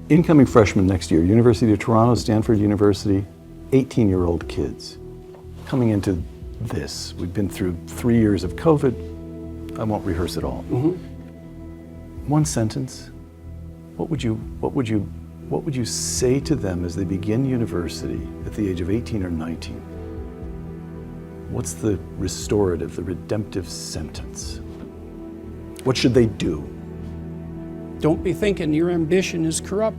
incoming freshmen next year, University of Toronto, Stanford University, 18-year-old kids coming into this. We've been through 3 years of COVID. I won't rehearse it all. One sentence. What would you say to them as they begin university at the age of 18 or 19? What's the restorative, the redemptive sentence? What should they do? Don't be thinking your ambition is corrupt.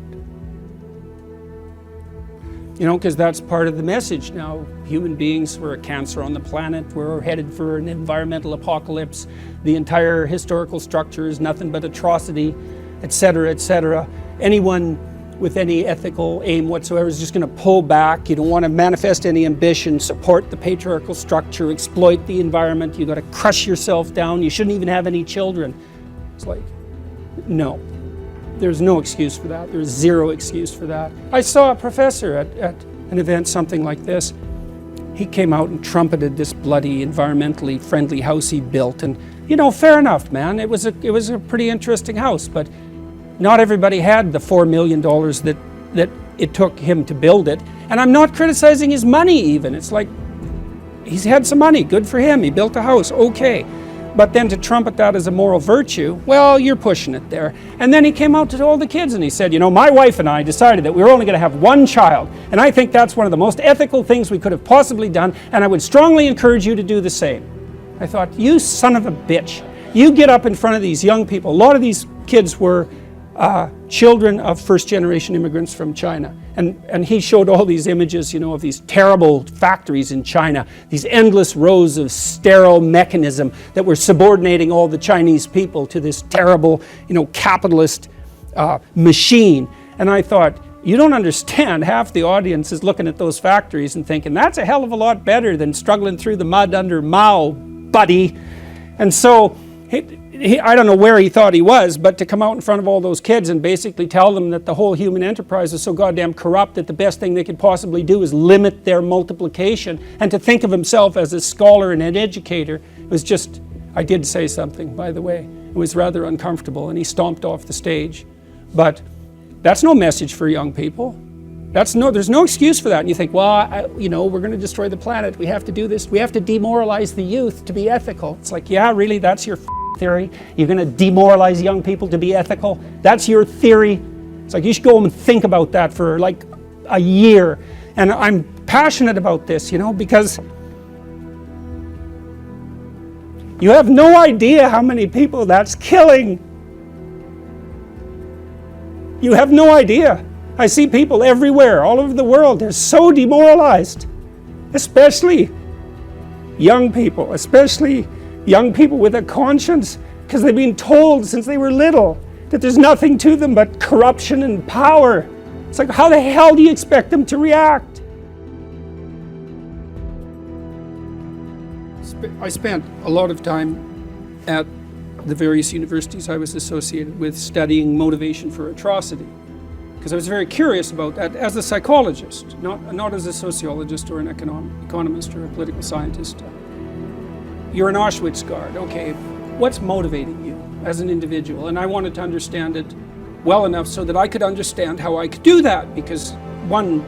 You know, because that's part of the message now. Human beings, we're a cancer on the planet. We're headed for an environmental apocalypse. The entire historical structure is nothing but atrocity, etc., etc. Anyone with any ethical aim whatsoever is just going to pull back. You don't want to manifest any ambition, support the patriarchal structure, exploit the environment. You got to crush yourself down. You shouldn't even have any children. It's like, no. There's no excuse for that. There's zero excuse for that. I saw a professor at an event, something like this. He came out and trumpeted this bloody environmentally friendly house he built. And, you know, fair enough, man. It was a pretty interesting house, but not everybody had the $4 million that it took him to build it. And I'm not criticizing his money even. It's like, he's had some money, good for him. He built a house, okay. But then to trumpet that as a moral virtue, well, you're pushing it there. And then he came out to all the kids and he said, you know, my wife and I decided that we were only going to have one child. And I think that's one of the most ethical things we could have possibly done. And I would strongly encourage you to do the same. I thought, you son of a bitch. You get up in front of these young people. A lot of these kids were children of first-generation immigrants from China. And he showed all these images, you know, of these terrible factories in China, these endless rows of sterile mechanism that were subordinating all the Chinese people to this terrible, you know, capitalist machine. And I thought, you don't understand. Half the audience is looking at those factories and thinking, that's a hell of a lot better than struggling through the mud under Mao, buddy. And so, I don't know where he thought he was, but to come out in front of all those kids and basically tell them that the whole human enterprise is so goddamn corrupt that the best thing they could possibly do is limit their multiplication, and to think of himself as a scholar and an educator was just, I did say something, by the way. It was rather uncomfortable, and he stomped off the stage. But that's no message for young people. There's no excuse for that. And you think, well, you know, we're going to destroy the planet. We have to do this. We have to demoralize the youth to be ethical. It's like, yeah, really, that's your theory? You're going to demoralize young people to be ethical? That's your theory? It's like, you should go home and think about that for like a year. And I'm passionate about this, you know, because you have no idea how many people that's killing. You have no idea. I see people everywhere, all over the world. They're so demoralized, especially young people, young people with a conscience, because they've been told since they were little that there's nothing to them but corruption and power. It's like, how the hell do you expect them to react? I spent a lot of time at the various universities I was associated with studying motivation for atrocity, because I was very curious about that as a psychologist, not as a sociologist or an economist or a political scientist. You're an Auschwitz guard. Okay, what's motivating you as an individual? And I wanted to understand it well enough so that I could understand how I could do that, because one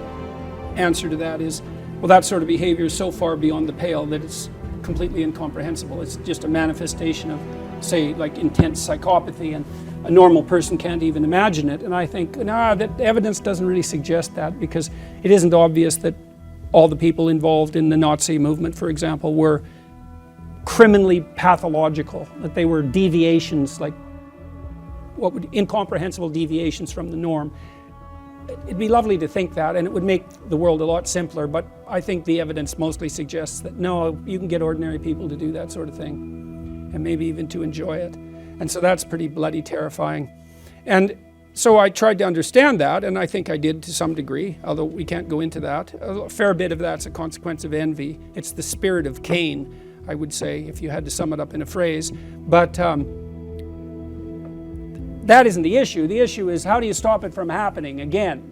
answer to that is, well, that sort of behavior is so far beyond the pale that it's completely incomprehensible. It's just a manifestation of, say, like intense psychopathy, and a normal person can't even imagine it. And I think, that evidence doesn't really suggest that, because it isn't obvious that all the people involved in the Nazi movement, for example, were criminally pathological, that they were deviations, like incomprehensible deviations from the norm. It'd be lovely to think that, and it would make the world a lot simpler, but I think the evidence mostly suggests that no, you can get ordinary people to do that sort of thing, and maybe even to enjoy it. And so that's pretty bloody terrifying. And so I tried to understand that, and I think I did to some degree, although we can't go into that. A fair bit of that's a consequence of envy. It's the spirit of Cain, I would say, if you had to sum it up in a phrase. But that isn't the issue. The issue is, how do you stop it from happening again?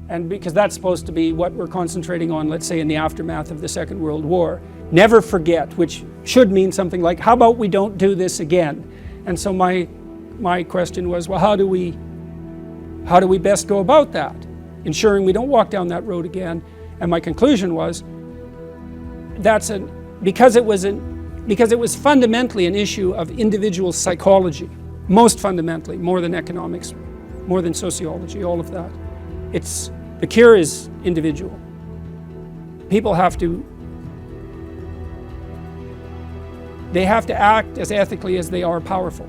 And because that's supposed to be what we're concentrating on, let's say, in the aftermath of the Second World War. Never forget, which should mean something like, how about we don't do this again? And so my question was, well, how do we how do we best go about that, ensuring we don't walk down that road again? And my conclusion was because it was fundamentally an issue of individual psychology, most fundamentally, more than economics, more than sociology, all of that. The cure is individual. People have to act as ethically as they are powerful,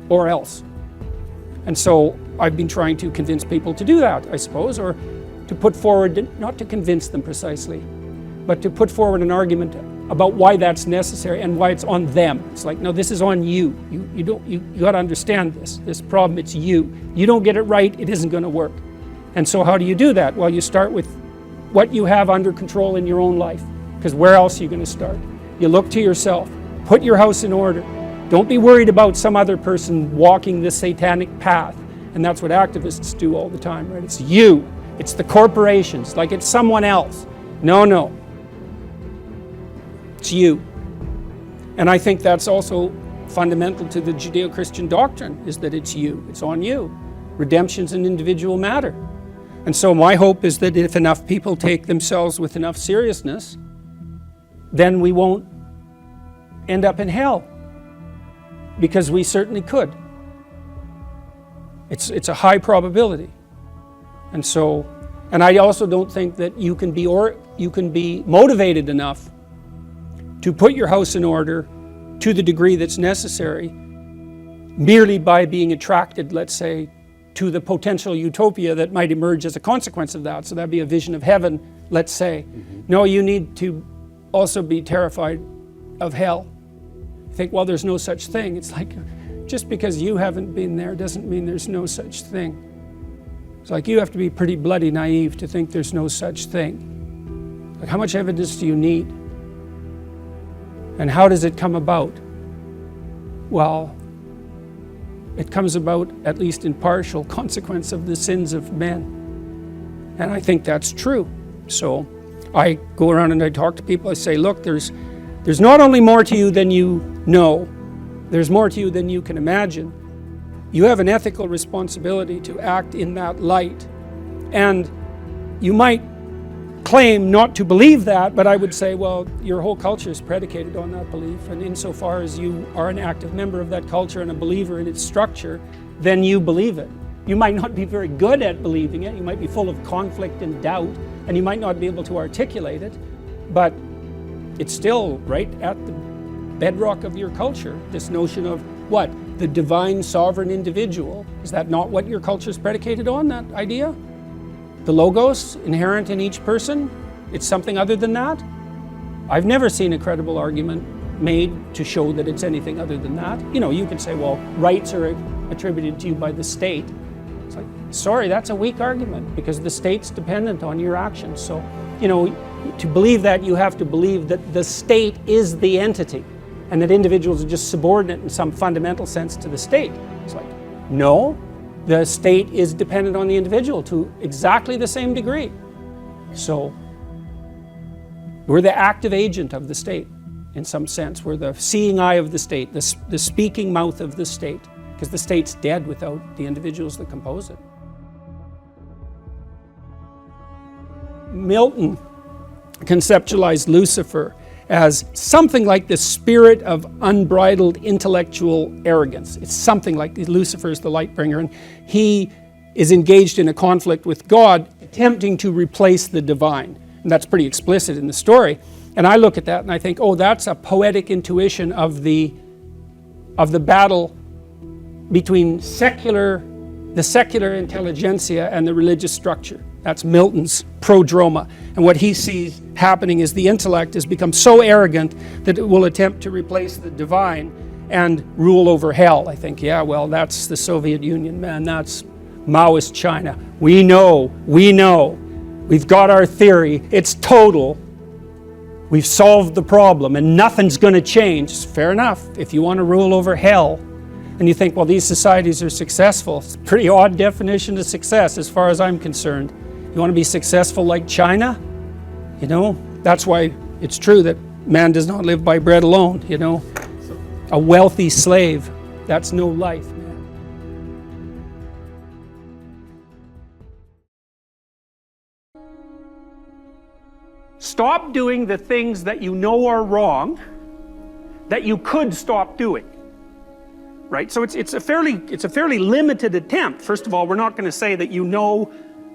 or else. And so I've been trying to convince people to do that, I suppose, or to put forward, not to convince them precisely, but to put forward an argument about why that's necessary and why it's on them. It's like, no, this is on you. You got to understand this problem. It's you. You don't get it right, it isn't going to work. And so how do you do that? Well, you start with what you have under control in your own life, because where else are you going to start? You look to yourself. Put your house in order. Don't be worried about some other person walking the satanic path. And that's what activists do all the time, right? It's you. It's the corporations, like it's someone else. No. It's you. And I think that's also fundamental to the Judeo-Christian doctrine, is that it's you. It's on you. Redemption's an individual matter. And so my hope is that if enough people take themselves with enough seriousness, then we won't end up in hell. Because we certainly could. It's a high probability. And I also don't think that you can be motivated enough to put your house in order to the degree that's necessary merely by being attracted, let's say, to the potential utopia that might emerge as a consequence of that. So that'd be a vision of heaven, let's say. Mm-hmm. No, you need to also be terrified of hell. Think, well, there's no such thing. It's like, just because you haven't been there doesn't mean there's no such thing. It's like you have to be pretty bloody naive to think there's no such thing. Like, how much evidence do you need? And how does it come about? Well, it comes about, at least in partial, consequence of the sins of men. And I think that's true. So I go around and I talk to people. I say, look, there's not only more to you than you know, there's more to you than you can imagine. You have an ethical responsibility to act in that light. And you might claim not to believe that, but I would say, well, your whole culture is predicated on that belief. And insofar as you are an active member of that culture and a believer in its structure, then you believe it. You might not be very good at believing it. You might be full of conflict and doubt, and you might not be able to articulate it, but it's still right at the bedrock of your culture, this notion of what? The divine sovereign individual. Is that not what your culture is predicated on, that idea? The logos inherent in each person? It's something other than that? I've never seen a credible argument made to show that it's anything other than that. You know, you can say, well, rights are attributed to you by the state. It's like, sorry, that's a weak argument because the state's dependent on your actions. So, you know, to believe that, you have to believe that the state is the entity and that individuals are just subordinate in some fundamental sense to the state. It's like, no, the state is dependent on the individual to exactly the same degree. So we're the active agent of the state in some sense. We're the seeing eye of the state, the speaking mouth of the state, because the state's dead without the individuals that compose it. Milton conceptualized Lucifer as something like the spirit of unbridled intellectual arrogance. It's something like Lucifer is the light bringer, and he is engaged in a conflict with God, attempting to replace the divine. And that's pretty explicit in the story. And I look at that and I think, oh, that's a poetic intuition of the battle between the secular intelligentsia and the religious structure. That's Milton's prodroma. And what he sees happening is the intellect has become so arrogant that it will attempt to replace the divine and rule over hell. I think, yeah, well, that's the Soviet Union, man. That's Maoist China. We know. We've got our theory. It's total. We've solved the problem and nothing's going to change. Fair enough. If you want to rule over hell and you think, well, these societies are successful, it's a pretty odd definition of success as far as I'm concerned. You want to be successful like China? You know, that's why it's true that man does not live by bread alone, you know. A wealthy slave, that's no life, man. Stop doing the things that you know are wrong that you could stop doing. Right? So it's a fairly limited attempt. First of all, we're not going to say that you know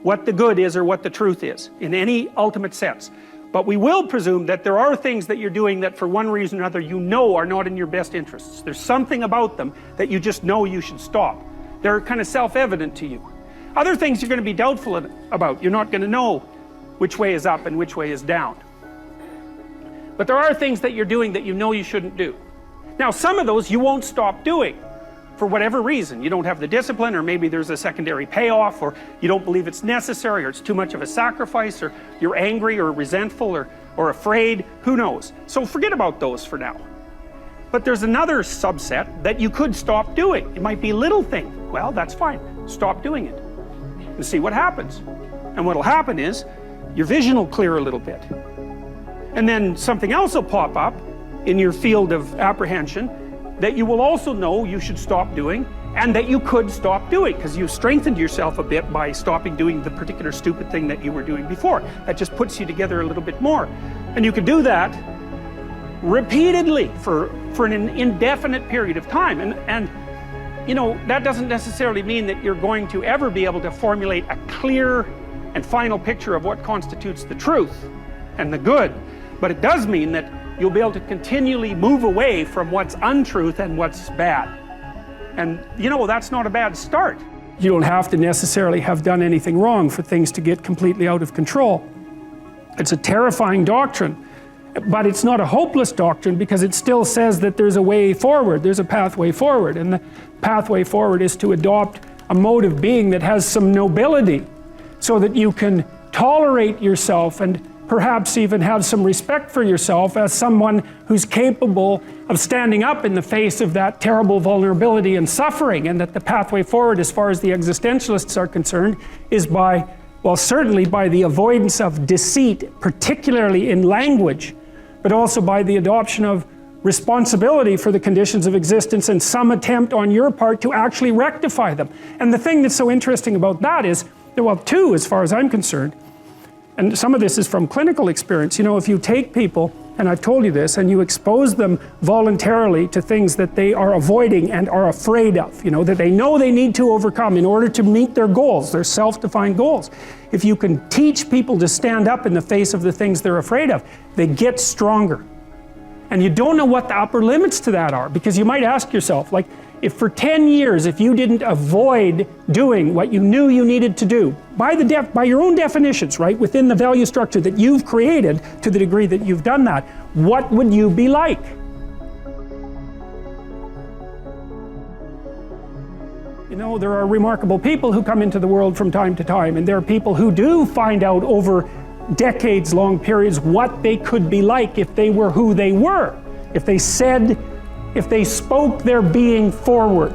what the good is or what the truth is in any ultimate sense. But we will presume that there are things that you're doing that for one reason or another you know are not in your best interests. There's something about them that you just know you should stop. They're kind of self-evident to you. Other things you're going to be doubtful about. You're not going to know which way is up and which way is down. But there are things that you're doing that you know you shouldn't do. Now, some of those you won't stop doing for whatever reason. You don't have the discipline, or maybe there's a secondary payoff, or you don't believe it's necessary, or it's too much of a sacrifice, or you're angry or resentful or afraid. Who knows? So forget about those for now. But there's another subset that you could stop doing. It might be a little thing. Well, that's fine. Stop doing it and see what happens. And what'll happen is your vision will clear a little bit. And then something else will pop up in your field of apprehension that you will also know you should stop doing, and that you could stop doing, because you strengthened yourself a bit by stopping doing the particular stupid thing that you were doing before. That just puts you together a little bit more. And you can do that repeatedly for an indefinite period of time. And you know, that doesn't necessarily mean that you're going to ever be able to formulate a clear and final picture of what constitutes the truth and the good. But it does mean that you'll be able to continually move away from what's untruth and what's bad. And you know, that's not a bad start. You don't have to necessarily have done anything wrong for things to get completely out of control. It's a terrifying doctrine, but it's not a hopeless doctrine, because it still says that there's a way forward, there's a pathway forward, and the pathway forward is to adopt a mode of being that has some nobility, so that you can tolerate yourself and perhaps even have some respect for yourself as someone who's capable of standing up in the face of that terrible vulnerability and suffering, and that the pathway forward, as far as the existentialists are concerned, is by, well, certainly by the avoidance of deceit, particularly in language, but also by the adoption of responsibility for the conditions of existence and some attempt on your part to actually rectify them. And the thing that's so interesting about that is, well, two, as far as I'm concerned, and some of this is from clinical experience. You know, if you take people, and I've told you this, and you expose them voluntarily to things that they are avoiding and are afraid of, you know, that they know they need to overcome in order to meet their goals, their self-defined goals. If you can teach people to stand up in the face of the things they're afraid of, they get stronger. And you don't know what the upper limits to that are, because you might ask yourself, like, if for 10 years, if you didn't avoid doing what you knew you needed to do, by your own definitions, right, within the value structure that you've created, to the degree that you've done that, what would you be like? You know, there are remarkable people who come into the world from time to time, and there are people who do find out over decades-long periods what they could be like if they were who they were, if they spoke their being forward.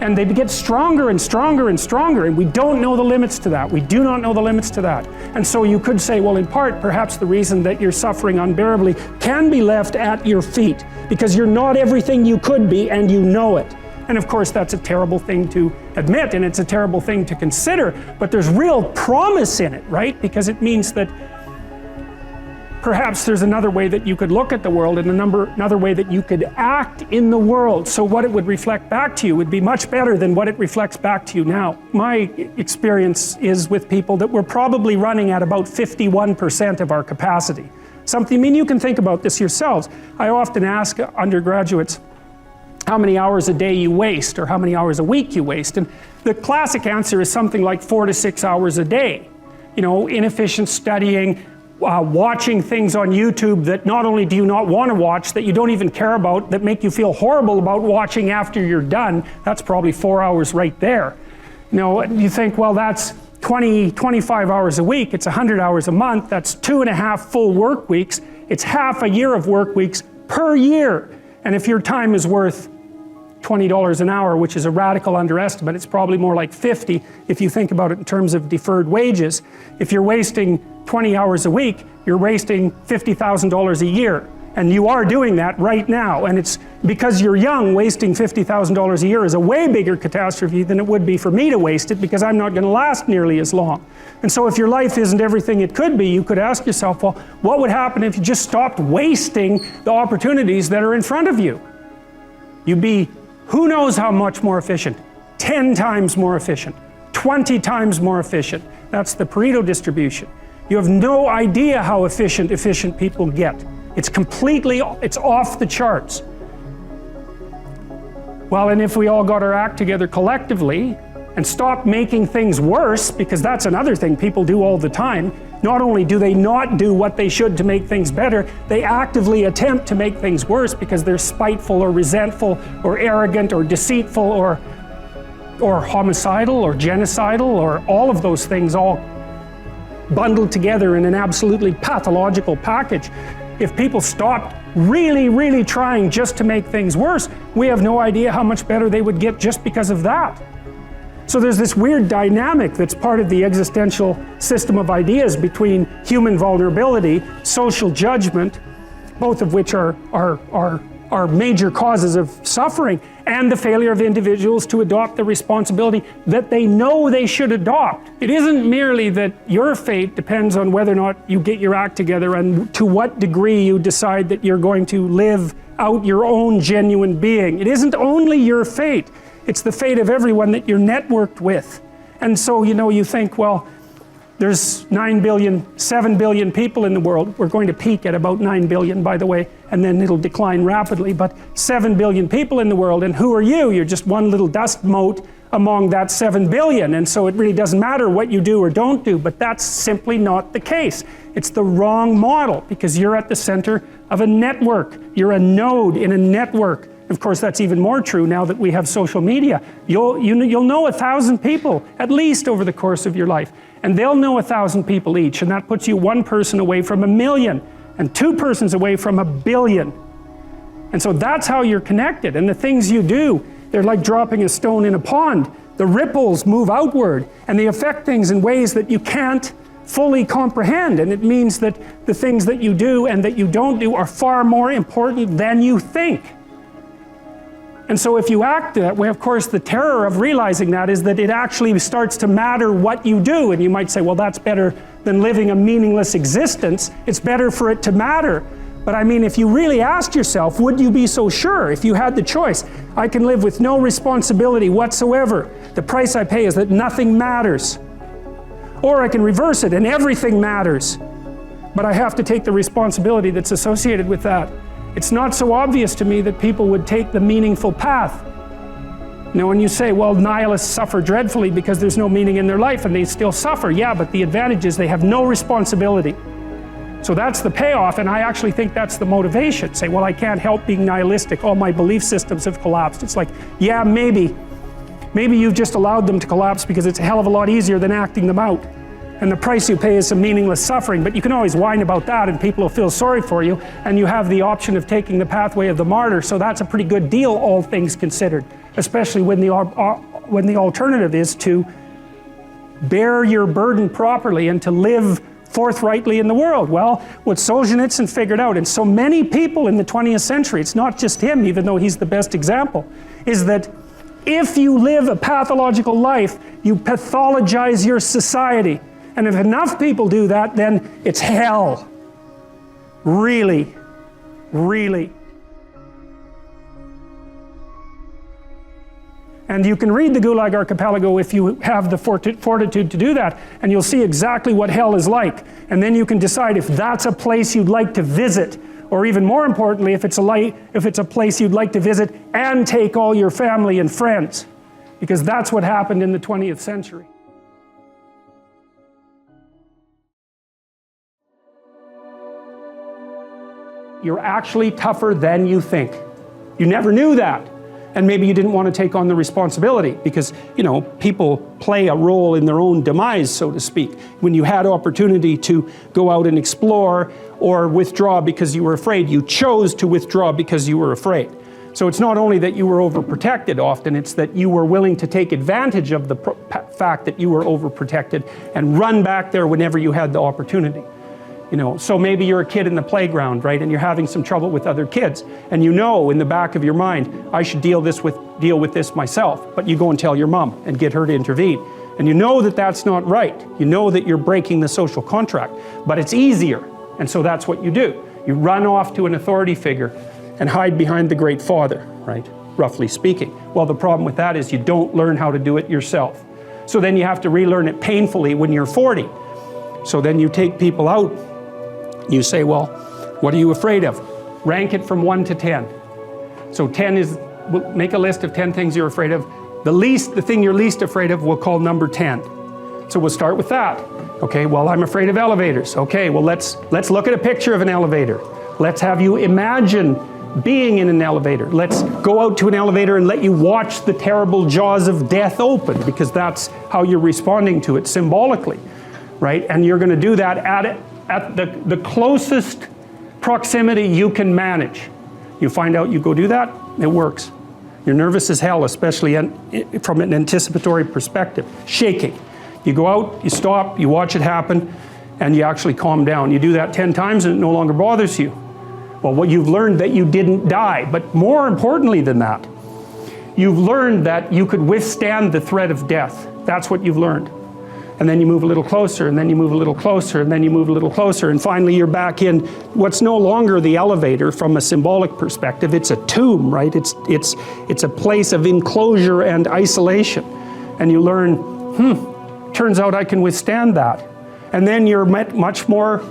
And they get stronger and stronger and stronger, and we don't know the limits to that. We do not know the limits to that. And so you could say, well, in part, perhaps the reason that you're suffering unbearably can be left at your feet, because you're not everything you could be, and you know it. And of course, that's a terrible thing to admit, and it's a terrible thing to consider, but there's real promise in it, right? Because it means that perhaps there's another way that you could look at the world, and another way that you could act in the world, so what it would reflect back to you would be much better than what it reflects back to you now. My experience is with people that we're probably running at about 51% of our capacity. I mean, you can think about this yourselves. I often ask undergraduates how many hours a day you waste, or how many hours a week you waste, and the classic answer is something like 4 to 6 hours a day. You know, inefficient studying, watching things on YouTube that not only do you not want to watch, that you don't even care about, that make you feel horrible about watching after you're done. That's probably 4 hours right there. You know, you think, well, that's 25 hours a week, it's 100 hours a month, that's 2.5 full work weeks, it's half a year of work weeks per year. And if your time is worth $20 an hour, which is a radical underestimate, it's probably more like 50 if you think about it in terms of deferred wages. If you're wasting 20 hours a week, you're wasting $50,000 a year. And you are doing that right now. And it's because you're young, wasting $50,000 a year is a way bigger catastrophe than it would be for me to waste it, because I'm not going to last nearly as long. And so if your life isn't everything it could be, you could ask yourself, well, what would happen if you just stopped wasting the opportunities that are in front of you? You'd be who knows how much more efficient. 10 times more efficient. 20 times more efficient. That's the Pareto distribution. You have no idea how efficient people get. It's off the charts. Well, and if we all got our act together collectively and stopped making things worse, because that's another thing people do all the time, not only do they not do what they should to make things better, they actively attempt to make things worse because they're spiteful or resentful or arrogant or deceitful or homicidal or genocidal or all of those things all bundled together in an absolutely pathological package. If people stopped really, really trying just to make things worse, we have no idea how much better they would get just because of that. So there's this weird dynamic that's part of the existential system of ideas between human vulnerability, social judgment, both of which are major causes of suffering, and the failure of individuals to adopt the responsibility that they know they should adopt. It isn't merely that your fate depends on whether or not you get your act together and to what degree you decide that you're going to live out your own genuine being. It isn't only your fate, it's the fate of everyone that you're networked with. And so, you think, well, there's 7 billion people in the world. We're going to peak at about 9 billion, by the way, and then it'll decline rapidly, but 7 billion people in the world, and who are you? You're just one little dust mote among that 7 billion, and so it really doesn't matter what you do or don't do, but that's simply not the case. It's the wrong model, because you're at the center of a network. You're a node in a network. Of course, that's even more true now that we have social media. You'll know 1,000 people, at least over the course of your life. And they'll know 1,000 people each, and that puts you one person away from 1 million, and 2 persons away from 1 billion. And so that's how you're connected, and the things you do, they're like dropping a stone in a pond. The ripples move outward, and they affect things in ways that you can't fully comprehend, and it means that the things that you do and that you don't do are far more important than you think. And so if you act that way, of course, the terror of realizing that is that it actually starts to matter what you do. And you might say, well, that's better than living a meaningless existence. It's better for it to matter. But I mean, if you really asked yourself, would you be so sure if you had the choice? I can live with no responsibility whatsoever. The price I pay is that nothing matters. Or I can reverse it and everything matters. But I have to take the responsibility that's associated with that. It's not so obvious to me that people would take the meaningful path. When you say, well, nihilists suffer dreadfully because there's no meaning in their life and they still suffer. Yeah, but the advantage is they have no responsibility. So that's the payoff, and I actually think that's the motivation. Say, well, I can't help being nihilistic. All my belief systems have collapsed. It's like, yeah, maybe you've just allowed them to collapse because it's a hell of a lot easier than acting them out. And the price you pay is some meaningless suffering, but you can always whine about that and people will feel sorry for you, and you have the option of taking the pathway of the martyr, so that's a pretty good deal, all things considered, especially when the alternative is to bear your burden properly and to live forthrightly in the world. Well, what Solzhenitsyn figured out, and so many people in the 20th century, it's not just him, even though he's the best example, is that if you live a pathological life, you pathologize your society. And if enough people do that, then it's hell. Really, really. And you can read the Gulag Archipelago if you have the fortitude to do that, and you'll see exactly what hell is like. And then you can decide if that's a place you'd like to visit, or even more importantly, if it's a place you'd like to visit and take all your family and friends. Because that's what happened in the 20th century. You're actually tougher than you think. You never knew that. And maybe you didn't want to take on the responsibility because, people play a role in their own demise, so to speak. When you had opportunity to go out and explore or withdraw because you were afraid, you chose to withdraw because you were afraid. So it's not only that you were overprotected often, it's that you were willing to take advantage of the fact that you were overprotected and run back there whenever you had the opportunity. You know, so maybe you're a kid in the playground, right, and you're having some trouble with other kids, and you know in the back of your mind, I should deal with this myself, but you go and tell your mom and get her to intervene. And you know that that's not right. You know that you're breaking the social contract, but it's easier, and so that's what you do. You run off to an authority figure and hide behind the Great Father, right, roughly speaking. Well, the problem with that is you don't learn how to do it yourself. So then you have to relearn it painfully when you're 40. So then you take people out. You say, well, what are you afraid of? Rank it from 1 to 10. So 10 is, we'll make a list of 10 things you're afraid of. The thing you're least afraid of we'll call number 10. So we'll start with that. Okay, well, I'm afraid of elevators. Okay, well, let's look at a picture of an elevator. Let's have you imagine being in an elevator. Let's go out to an elevator and let you watch the terrible jaws of death open, because that's how you're responding to it symbolically, right? And you're going to do that at the closest proximity you can manage. You find out, you go do that, it works. You're nervous as hell, especially from an anticipatory perspective. Shaking. You go out, you stop, you watch it happen, and you actually calm down. You do that 10 times and it no longer bothers you. Well, what you've learned that you didn't die, but more importantly than that, you've learned that you could withstand the threat of death. That's what you've learned. And then you move a little closer, and then you move a little closer, and then you move a little closer, and finally you're back in what's no longer the elevator from a symbolic perspective. It's a tomb, right? It's a place of enclosure and isolation. And you learn, turns out I can withstand that. And then you're much more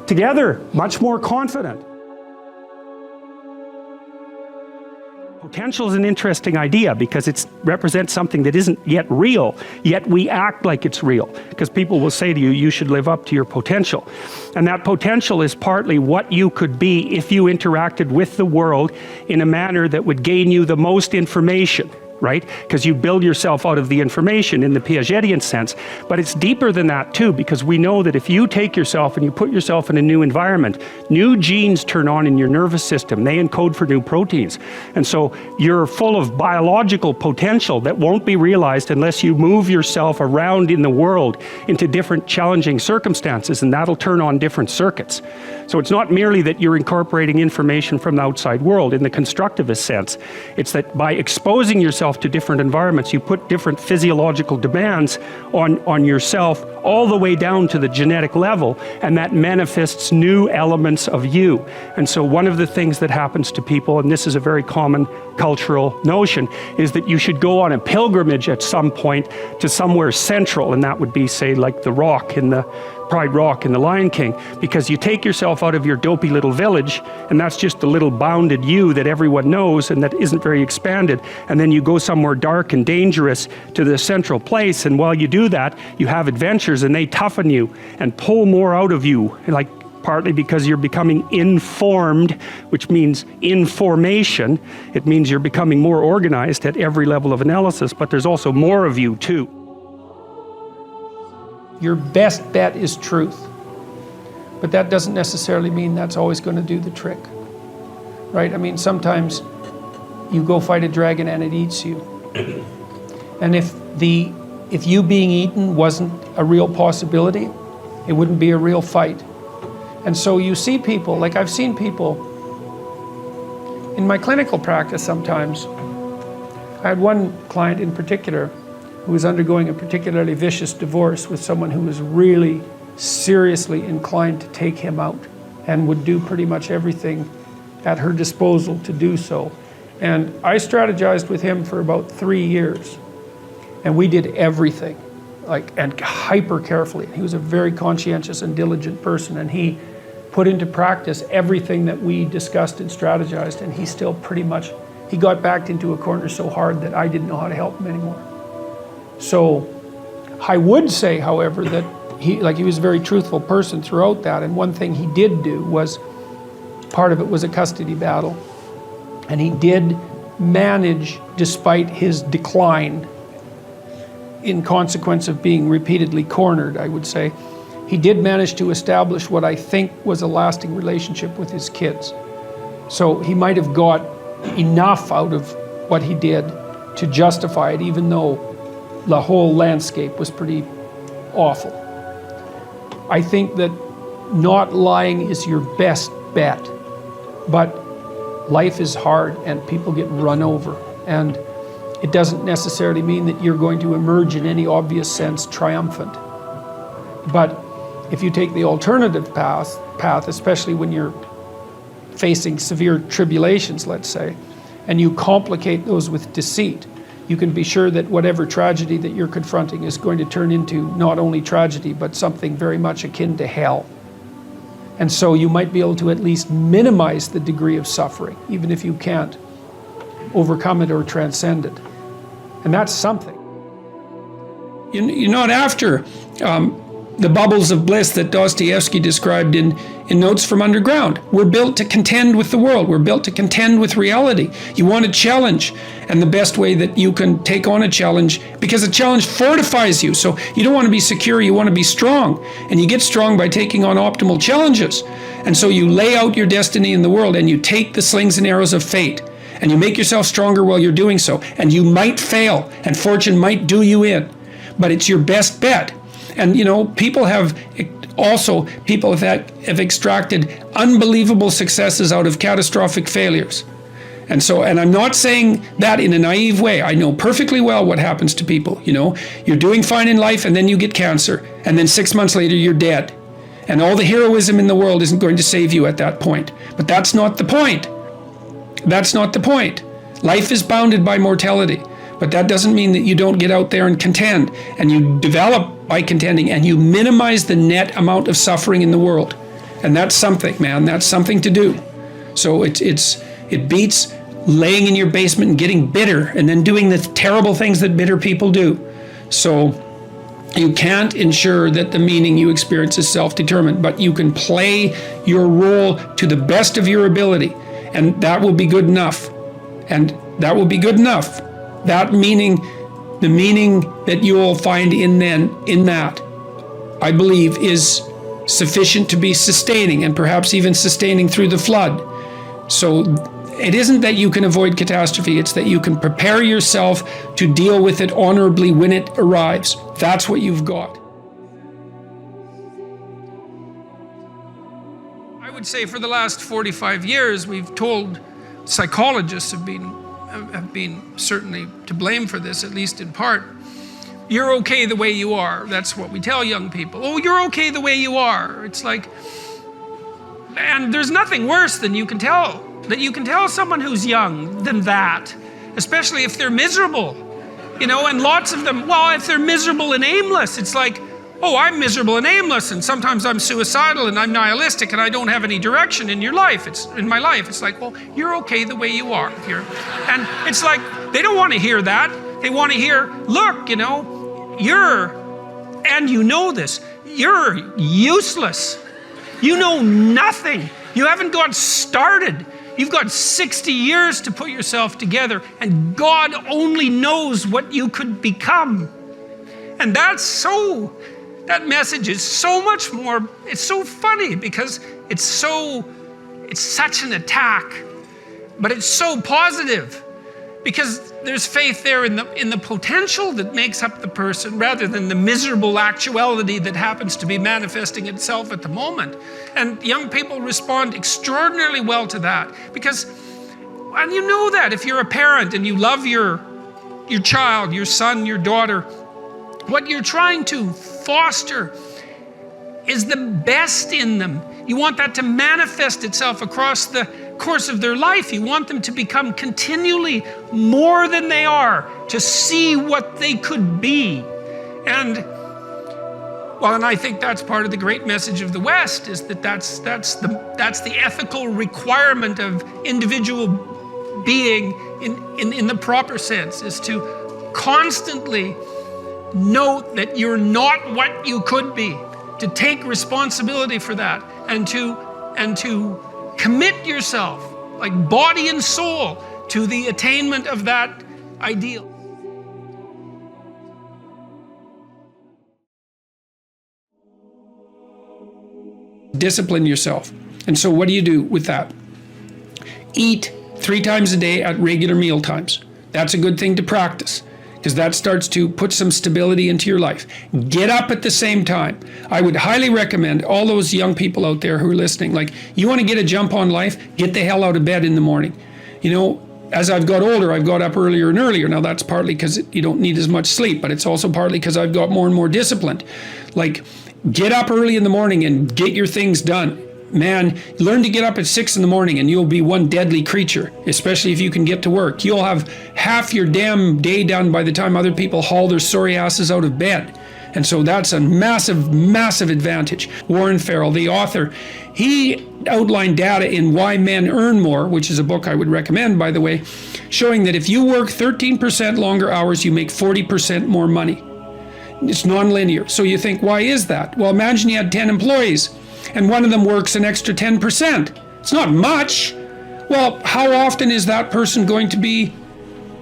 together, much more confident. Potential is an interesting idea because it represents something that isn't yet real, yet we act like it's real. Because people will say to you, you should live up to your potential. And that potential is partly what you could be if you interacted with the world in a manner that would gain you the most information, right? Because you build yourself out of the information in the Piagetian sense. But it's deeper than that too, because we know that if you take yourself and you put yourself in a new environment, new genes turn on in your nervous system. They encode for new proteins. And so you're full of biological potential that won't be realized unless you move yourself around in the world into different challenging circumstances, and that'll turn on different circuits. So it's not merely that you're incorporating information from the outside world in the constructivist sense. It's that by exposing yourself to different environments, you put different physiological demands on yourself all the way down to the genetic level, and that manifests new elements of you. And so one of the things that happens to people, and this is a very common cultural notion, is that you should go on a pilgrimage at some point to somewhere central, and that would be, say, like the Rock in the Pride Rock in The Lion King, because you take yourself out of your dopey little village, and that's just the little bounded you that everyone knows and that isn't very expanded, and then you go somewhere dark and dangerous to the central place, and while you do that, you have adventures and they toughen you and pull more out of you, like partly because you're becoming informed, which means information. It means you're becoming more organized at every level of analysis, but there's also more of you too. Your best bet is truth. But that doesn't necessarily mean that's always going to do the trick. Right? I mean, sometimes you go fight a dragon and it eats you. And if you being eaten wasn't a real possibility, it wouldn't be a real fight. And so you see people, like I've seen people in my clinical practice sometimes. I had one client in particular who was undergoing a particularly vicious divorce with someone who was really seriously inclined to take him out and would do pretty much everything at her disposal to do so. And I strategized with him for about 3 years. And we did everything, and hyper carefully. He was a very conscientious and diligent person, and he put into practice everything that we discussed and strategized, and he still he got backed into a corner so hard that I didn't know how to help him anymore. So I would say, however, that he was a very truthful person throughout that, and one thing he did do was, part of it was a custody battle, and he did manage, despite his decline, in consequence of being repeatedly cornered, I would say, he did manage to establish what I think was a lasting relationship with his kids. So he might have got enough out of what he did to justify it, even though the whole landscape was pretty awful. I think that not lying is your best bet. But life is hard and people get run over. And it doesn't necessarily mean that you're going to emerge in any obvious sense triumphant. But if you take the alternative path, especially when you're facing severe tribulations, let's say, and you complicate those with deceit, you can be sure that whatever tragedy that you're confronting is going to turn into not only tragedy, but something very much akin to hell. And so you might be able to at least minimize the degree of suffering, even if you can't overcome it or transcend it. And that's something. You're not after the bubbles of bliss that Dostoevsky described in Notes from Underground. We're built to contend with the world. We're built to contend with reality. You want a challenge, and the best way that you can take on a challenge, because a challenge fortifies you. So you don't want to be secure, you want to be strong. And you get strong by taking on optimal challenges. And so you lay out your destiny in the world, and you take the slings and arrows of fate, and you make yourself stronger while you're doing so. And you might fail, and fortune might do you in, but it's your best bet. And you know, people have extracted unbelievable successes out of catastrophic failures. And I'm not saying that in a naive way. I know perfectly well what happens to people. You know, you're doing fine in life and then you get cancer, and then 6 months later you're dead. And all the heroism in the world isn't going to save you at that point. But that's not the point. That's not the point. Life is bounded by mortality. But that doesn't mean that you don't get out there and contend, and you develop by contending, and you minimize the net amount of suffering in the world. And that's something, man. That's something to do. So it beats laying in your basement and getting bitter and then doing the terrible things that bitter people do. So you can't ensure that the meaning you experience is self-determined, but you can play your role to the best of your ability, and that will be good enough. And that will be good enough. That meaning, the meaning that you will find in that, I believe, is sufficient to be sustaining, and perhaps even sustaining through the flood. So it isn't that you can avoid catastrophe, it's that you can prepare yourself to deal with it honorably when it arrives. That's what you've got. I would say for the last 45 years, we've told, psychologists have been certainly to blame for this, at least in part. You're okay the way you are. That's what we tell young people. Oh, you're okay the way you are. It's like, and there's nothing worse than you can tell someone who's young than that, especially if they're miserable, you know, and lots of them, well, if they're miserable and aimless, it's like, oh, I'm miserable and aimless, and sometimes I'm suicidal and I'm nihilistic and I don't have any direction in your life. In my life. It's like, well, you're okay the way you are here. And it's like, they don't want to hear that. They want to hear, look, you know, and you know this, you're useless. You know nothing. You haven't got started. You've got 60 years to put yourself together, and God only knows what you could become. And that message is so much more, it's so funny because it's such an attack, but it's so positive because there's faith there in the potential that makes up the person rather than the miserable actuality that happens to be manifesting itself at the moment. And young people respond extraordinarily well to that because, and you know that if you're a parent and you love your child, your son, your daughter, what you're trying to foster is the best in them. You want that to manifest itself across the course of their life. You want them to become continually more than they are, to see what they could be. And I think that's part of the great message of the West, is that's the ethical requirement of individual being in the proper sense, is to constantly note that you're not what you could be, to take responsibility for that, and to commit yourself, like body and soul, to the attainment of that ideal. Discipline yourself. And so what do you do with that? Eat 3 times a day at regular meal times. That's a good thing to practice. because that starts to put some stability into your life. Get up at the same time. I would highly recommend all those young people out there who are listening, like, you want to get a jump on life, get the hell out of bed in the morning. You know, as I've got older, I've got up earlier and earlier. Now that's partly because you don't need as much sleep, but it's also partly because I've got more and more disciplined. Like, get up early in the morning and get your things done. Man, learn to get up at 6 in the morning and you'll be one deadly creature, especially if you can get to work. You'll have half your damn day done by the time other people haul their sorry asses out of bed. And so that's a massive, massive advantage. Warren Farrell, the author, he outlined data in Why Men Earn More, which is a book I would recommend, by the way, showing that if you work 13% longer hours, you make 40% more money. It's nonlinear. So you think, why is that? Well, imagine you had 10 employees and one of them works an extra 10%. It's not much. Well, how often is that person going to be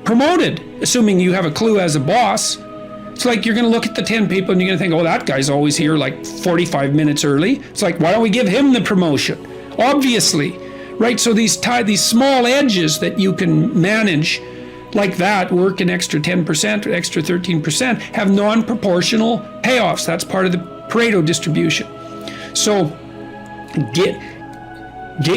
promoted, assuming you have a clue as a boss? It's like you're going to look at the 10 people and you're going to think, oh, that guy's always here like 45 minutes early. It's like, why don't we give him the promotion? Obviously, right? So these small edges that you can manage like that, work an extra 10% or extra 13%, have non-proportional payoffs. That's part of the Pareto distribution. So get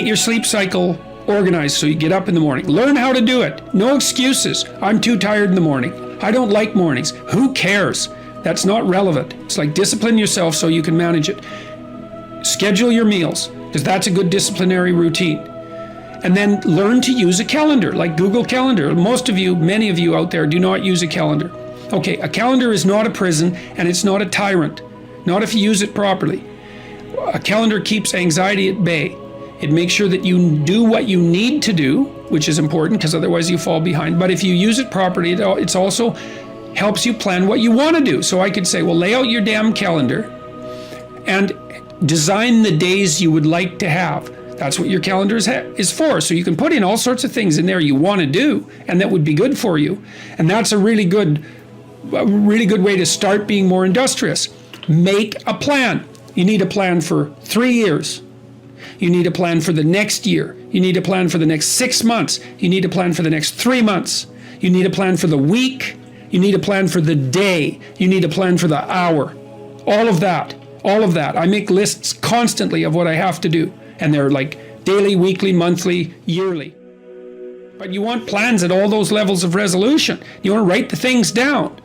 your sleep cycle organized so you get up in the morning. Learn how to do it. No excuses. I'm too tired in the morning. I don't like mornings. Who cares? That's not relevant. It's like, discipline yourself so you can manage it. Schedule your meals, because that's a good disciplinary routine. And then learn to use a calendar, like Google Calendar. Most of you, many of you out there, do not use a calendar. Okay, a calendar is not a prison and it's not a tyrant. Not if you use it properly. A calendar keeps anxiety at bay. It makes sure that you do what you need to do, which is important because otherwise you fall behind. But if you use it properly, it also helps you plan what you want to do. So I could say, well, lay out your damn calendar and design the days you would like to have. That's what your calendar is for. So you can put in all sorts of things in there you want to do and that would be good for you. And that's a really good way to start being more industrious. Make a plan. You need a plan for 3 years. You need a plan for the next year. You need a plan for the next 6 months. You need a plan for the next 3 months. You need a plan for the week. You need a plan for the day. You need a plan for the hour. All of that. I make lists constantly of what I have to do. And they're like daily, weekly, monthly, yearly. But you want plans at all those levels of resolution. You want to write the things down.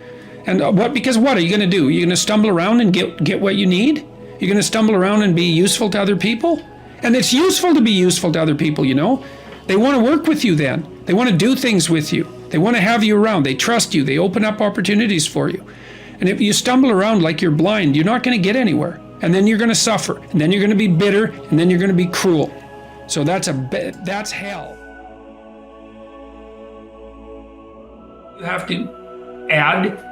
And because what are you going to do? You're going to stumble around and get what you need? You're going to stumble around and be useful to other people? And it's useful to be useful to other people, you know. They want to work with you then. They want to do things with you. They want to have you around. They trust you. They open up opportunities for you. And if you stumble around like you're blind, you're not going to get anywhere. And then you're going to suffer. And then you're going to be bitter. And then you're going to be cruel. So that's hell. You have to add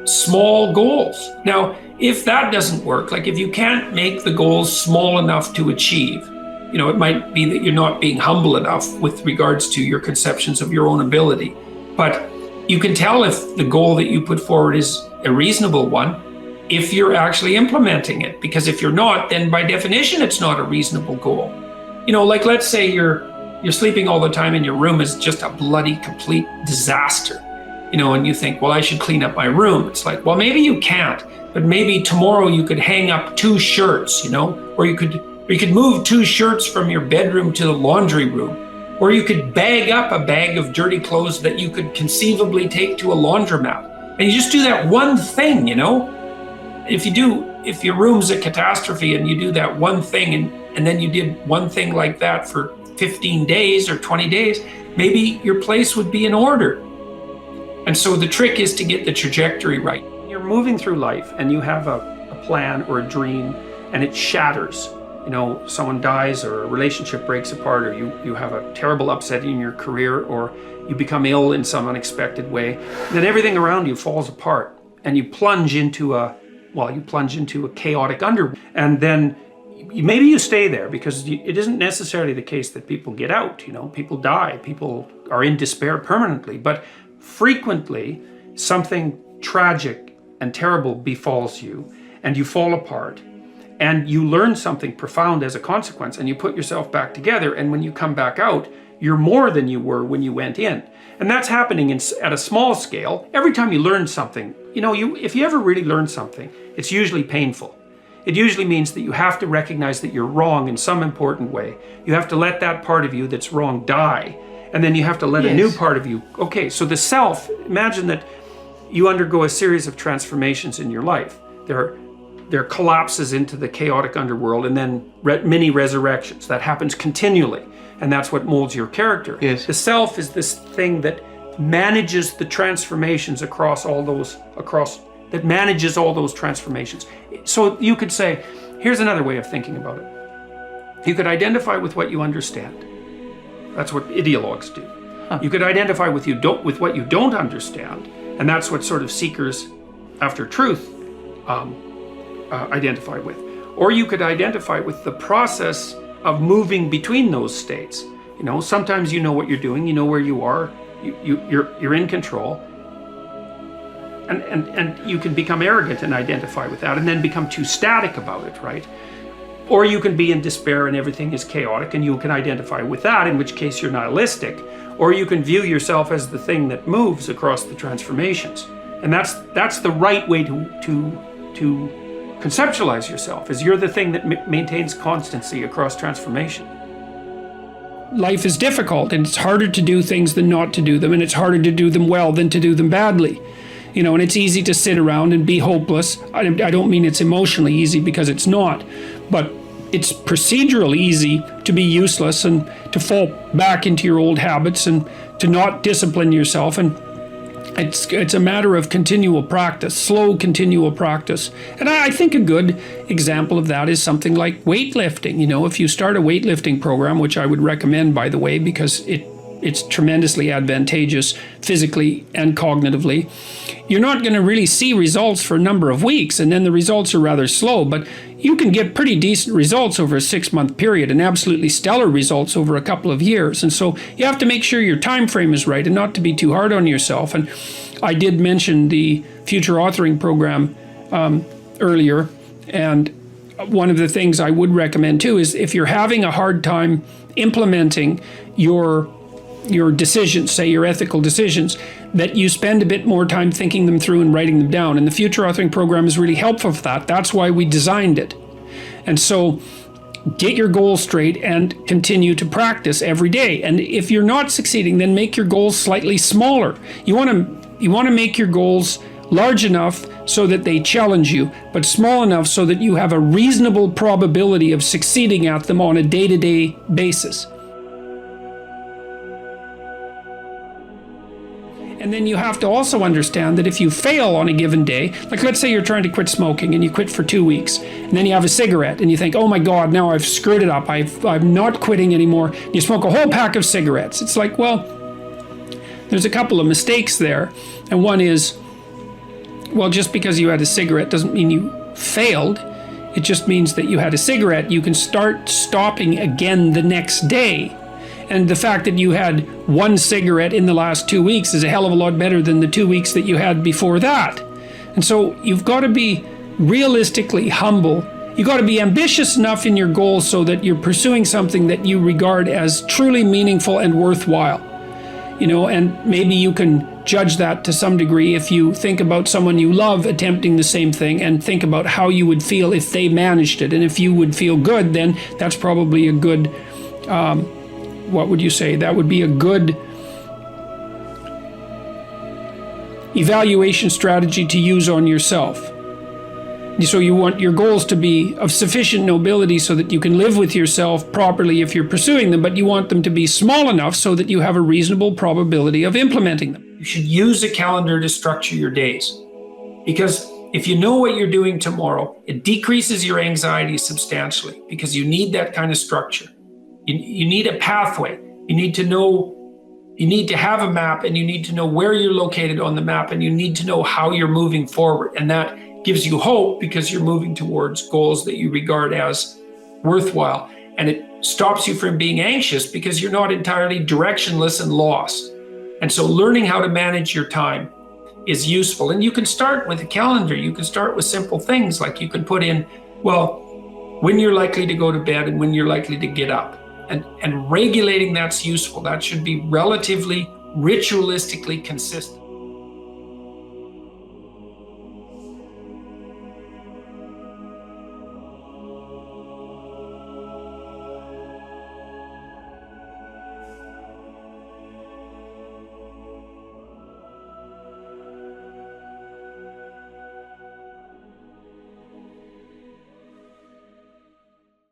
small goals. Now, if that doesn't work, like if you can't make the goals small enough to achieve, you know, it might be that you're not being humble enough with regards to your conceptions of your own ability. But you can tell if the goal that you put forward is a reasonable one if you're actually implementing it. Because if you're not, then by definition, it's not a reasonable goal. You know, like let's say you're sleeping all the time and your room is just a bloody complete disaster. You know, and you think, well, I should clean up my room. It's like, well, maybe you can't, but maybe tomorrow you could hang up 2 shirts, you know, or you could move 2 shirts from your bedroom to the laundry room, or you could bag up a bag of dirty clothes that you could conceivably take to a laundromat. And you just do that one thing, you know. If your room's a catastrophe and you do that one thing and then you did one thing like that for 15 days or 20 days, maybe your place would be in order. And so the trick is to get the trajectory right. You're moving through life and you have a plan or a dream and it shatters. You know, someone dies or a relationship breaks apart or you have a terrible upset in your career or you become ill in some unexpected way. Then everything around you falls apart and you plunge into a chaotic underworld. And then maybe you stay there because it isn't necessarily the case that people get out. You know, people die, people are in despair permanently, but frequently, something tragic and terrible befalls you, and you fall apart, and you learn something profound as a consequence, and you put yourself back together, and when you come back out, you're more than you were when you went in. And that's happening at a small scale. Every time you learn something, if you ever really learn something, it's usually painful. It usually means that you have to recognize that you're wrong in some important way. You have to let that part of you that's wrong die. And then you have to let a new part of you. Okay, so the self, imagine that you undergo a series of transformations in your life. There are collapses into the chaotic underworld and then mini resurrections. That happens continually. And that's what molds your character. Yes. The self is this thing that manages the transformations that manages all those transformations. So you could say, here's another way of thinking about it. You could identify with what you understand. That's what ideologues do. You could identify with what you don't understand, and that's what sort of seekers after truth identify with. Or you could identify with the process of moving between those states. Sometimes you know what you're doing, you know where you are, you're in control, and you can become arrogant and identify with that, and then become too static about it, right? Or you can be in despair and everything is chaotic, and you can identify with that, in which case you're nihilistic. Or you can view yourself as the thing that moves across the transformations, and that's the right way to conceptualize yourself, is you're the thing that maintains constancy across transformation. Life is difficult, and it's harder to do things than not to do them, and it's harder to do them well than to do them badly. And it's easy to sit around and be hopeless. I don't mean it's emotionally easy, because it's not, but it's procedurally easy to be useless and to fall back into your old habits and to not discipline yourself. And it's a matter of continual practice, slow continual practice. And I think a good example of that is something like weightlifting. If you start a weightlifting program, which I would recommend, by the way, because it's tremendously advantageous physically and cognitively, you're not going to really see results for a number of weeks, and then the results are rather slow, but you can get pretty decent results over a 6-month period and absolutely stellar results over a couple of years. And so you have to make sure your time frame is right and not to be too hard on yourself. And I did mention the future authoring program earlier, and one of the things I would recommend too is, if you're having a hard time implementing your decisions, say your ethical decisions, that you spend a bit more time thinking them through and writing them down. And the future authoring program is really helpful for that. That's why we designed it. And so get your goals straight and continue to practice every day. And if you're not succeeding, then make your goals slightly smaller. You want to make your goals large enough so that they challenge you, but small enough so that you have a reasonable probability of succeeding at them on a day-to-day basis. And then you have to also understand that if you fail on a given day, like let's say you're trying to quit smoking and you quit for 2 weeks, and then you have a cigarette and you think, oh my God, now I've screwed it up. I'm not quitting anymore. You smoke a whole pack of cigarettes. It's like, well, there's a couple of mistakes there. And one is, well, just because you had a cigarette doesn't mean you failed. It just means that you had a cigarette. You can start stopping again the next day. And the fact that you had 1 cigarette in the last 2 weeks is a hell of a lot better than the 2 weeks that you had before that. And so you've got to be realistically humble. You've got to be ambitious enough in your goals so that you're pursuing something that you regard as truly meaningful and worthwhile. And maybe you can judge that to some degree if you think about someone you love attempting the same thing, and think about how you would feel if they managed it. And if you would feel good, then that's probably a good what would you say? That would be a good evaluation strategy to use on yourself. So you want your goals to be of sufficient nobility so that you can live with yourself properly if you're pursuing them, but you want them to be small enough so that you have a reasonable probability of implementing them. You should use a calendar to structure your days, because if you know what you're doing tomorrow, it decreases your anxiety substantially, because you need that kind of structure. You need a pathway. You need to have a map, and you need to know where you're located on the map, and you need to know how you're moving forward. And that gives you hope, because you're moving towards goals that you regard as worthwhile. And it stops you from being anxious, because you're not entirely directionless and lost. And so learning how to manage your time is useful. And you can start with a calendar. You can start with simple things, like you can put in, well, when you're likely to go to bed and when you're likely to get up. And regulating that's useful. That should be relatively ritualistically consistent.